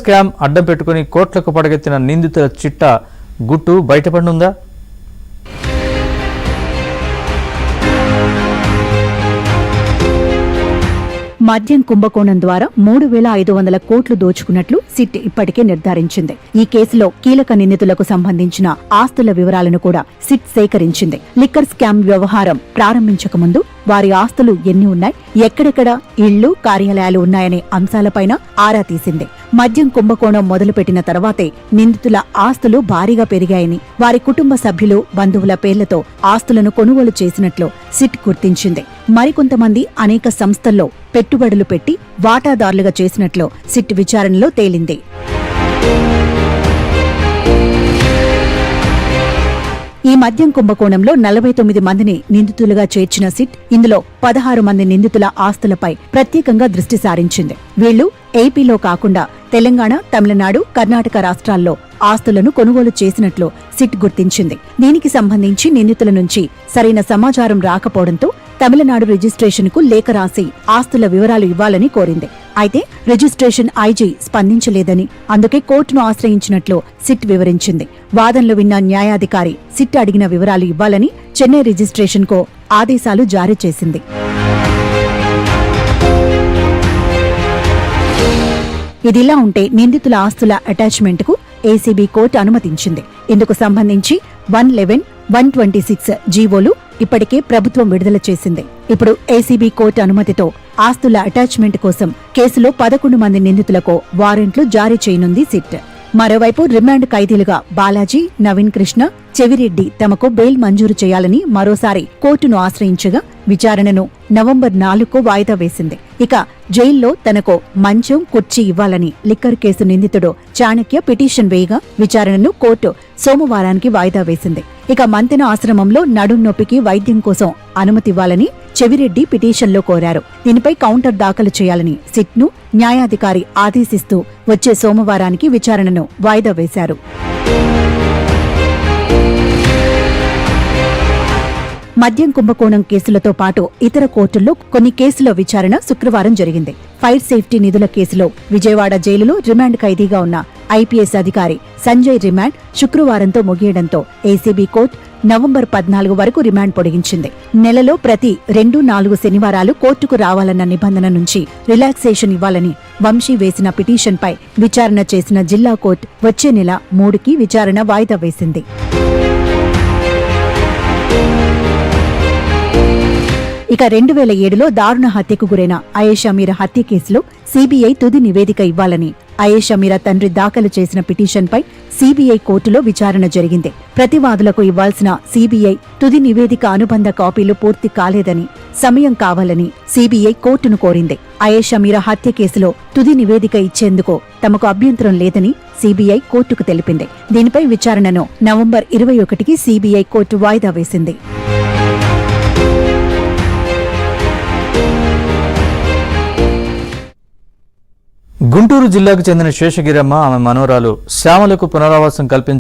Scam అడ్డం పెట్టుకుని కోట్లకు పడగెత్తిన నిందితుల చిట్టా గుట్టు బయటపడనుందా? మద్యం కుంభకోణం ద్వారా 3,500 కోట్లు దోచుకున్నట్లు సిట్ ఇప్పటికే నిర్ధారించింది. ఈ కేసులో కీలక నిందితులకు సంబంధించిన ఆస్తుల వివరాలను కూడా సిట్ సేకరించింది. లిక్కర్ స్కామ్ వ్యవహారం ప్రారంభించకముందు వారి ఆస్తులు ఎన్ని ఉన్నాయి, ఎక్కడెక్కడ ఇళ్లు, కార్యాలయాలు ఉన్నాయనే అంశాలపైన ఆరా తీసింది. మద్యం కుంభకోణం మొదలుపెట్టిన తర్వాతే నిందితుల ఆస్తులు భారీగా పెరిగాయని, వారి కుటుంబ సభ్యులు, బంధువుల పేర్లతో ఆస్తులను కొనుగోలు చేసినట్లు సిట్ గుర్తించింది. మరికొంతమంది అనేక సంస్థల్లో పెట్టుబడులు పెట్టి వాటాదారులుగా చేసినట్లు సిట్ విచారణలో తేలింది. ఈ మద్యం కుంభకోణంలో 49 మందిని నిందితులుగా చేర్చిన సిట్ ఇందులో 16 మంది నిందితుల ఆస్తులపై ప్రత్యేకంగా దృష్టి సారించింది. వీళ్లు ఏపీలో కాకుండా తెలంగాణ, తమిళనాడు, కర్ణాటక రాష్ట్రాల్లో ఆస్తులను కొనుగోలు చేసినట్లు సిట్ గుర్తించింది. దీనికి సంబంధించి నిందితుల నుంచి సరైన సమాచారం రాకపోవడంతో తమిళనాడు రిజిస్ట్రేషన్ కు లేఖ రాసి ఆస్తుల వివరాలు ఇవ్వాలని కోరింది. అయితే రిజిస్ట్రేషన్ ఐజీ స్పందించలేదని, అందుకే కోర్టును ఆశ్రయించినట్లు సిట్ వివరించింది. వాదనలు విన్న న్యాయాధికారి సిట్ అడిగిన వివరాలు ఇవ్వాలని చెన్నై రిజిస్ట్రేషన్ కు ఆదేశాలు జారీ చేసింది. ఇదిలా ఉంటే నిందితుల ఆస్తుల అటాచ్మెంట్ కు ఏసీబీ కోర్టు అనుమతించింది. ఇందుకు సంబంధించి 111, 126 జీవోలు ఇప్పటికే ప్రభుత్వం విడుదల చేసింది. ఇప్పుడు ఏసీబీ కోర్టు అనుమతితో ఆస్తుల అటాచ్మెంట్ కోసం కేసులో 11 మంది నిందితులకు వారెంట్లు జారీ చేయనుంది సిట్. మరోవైపు రిమాండ్ ఖైదీలుగా బాలాజీ, నవీన్ కృష్ణ, చెవిరెడ్డి తమకు బెయిల్ మంజూరు చేయాలని మరోసారి కోర్టును ఆశ్రయించగా విచారణను నవంబర్ 4కు వాయిదా వేసింది. ఇక జైల్లో తనకు మంచం, కుర్చీ ఇవ్వాలని లిక్కర్ కేసు నిందితుడు చాణక్య పిటిషన్ వేయగా విచారణను కోర్టు సోమవారానికి వాయిదా వేసింది. ఇక మంతెన ఆశ్రమంలో నడుం నొప్పికి వైద్యం కోసం అనుమతివ్వాలని చెవిరెడ్డి పిటిషన్లో కోరారు. దీనిపై కౌంటర్ దాఖలు చేయాలని సిట్ను న్యాయాధికారి ఆదేశిస్తూ వచ్చే సోమవారానికి విచారణను వాయిదా వేశారు. మద్యం కుంభకోణం కేసులతో పాటు ఇతర కోర్టుల్లో కొన్ని కేసుల విచారణ శుక్రవారం జరిగింది. ఫైర్ సేఫ్టీ నిధుల కేసులో విజయవాడ జైలులో రిమాండ్ ఖైదీగా ఉన్న ఐపీఎస్ అధికారి సంజయ్ రిమాండ్ శుక్రవారంతో ముగియడంతో ఏసీబీ కోర్టు నవంబర్ 14 వరకు రిమాండ్ పొడిగించింది. నెలలో ప్రతి 2-4 శనివారాలు కోర్టుకు రావాలన్న నిబంధన నుంచి రిలాక్సేషన్ ఇవ్వాలని వంశీ వేసిన పిటిషన్పై విచారణ చేసిన జిల్లా కోర్టు వచ్చే నెల 3కి విచారణ వాయిదా వేసింది. ఇక 2007లో దారుణ హత్యకు గురైన అయేషా మీరా హత్య కేసులో సీబీఐ తుది నివేదిక ఇవ్వాలని అయేషా మీరా తండ్రి దాఖలు చేసిన పిటిషన్పై సీబీఐ కోర్టులో విచారణ జరిగింది. ప్రతివాదులకు ఇవ్వాల్సిన సీబీఐ తుది నివేదిక అనుబంధ కాపీలు పూర్తి కాలేదని, సమయం కావాలని సీబీఐ కోర్టును కోరింది. అయేషా మీరా హత్య కేసులో తుది నివేదిక ఇచ్చేందుకు తమకు అభ్యంతరం లేదని సీబీఐ కోర్టుకు తెలిపింది. దీనిపై విచారణను నవంబర్ 21కి సీబీఐ కోర్టు వాయిదా వేసింది. గుంటూరు జిల్లాకు చెందిన శేషగిరమ్మ, ఆమె మనవరాలు శ్యామలకు పునరావాసం కల్పించారు.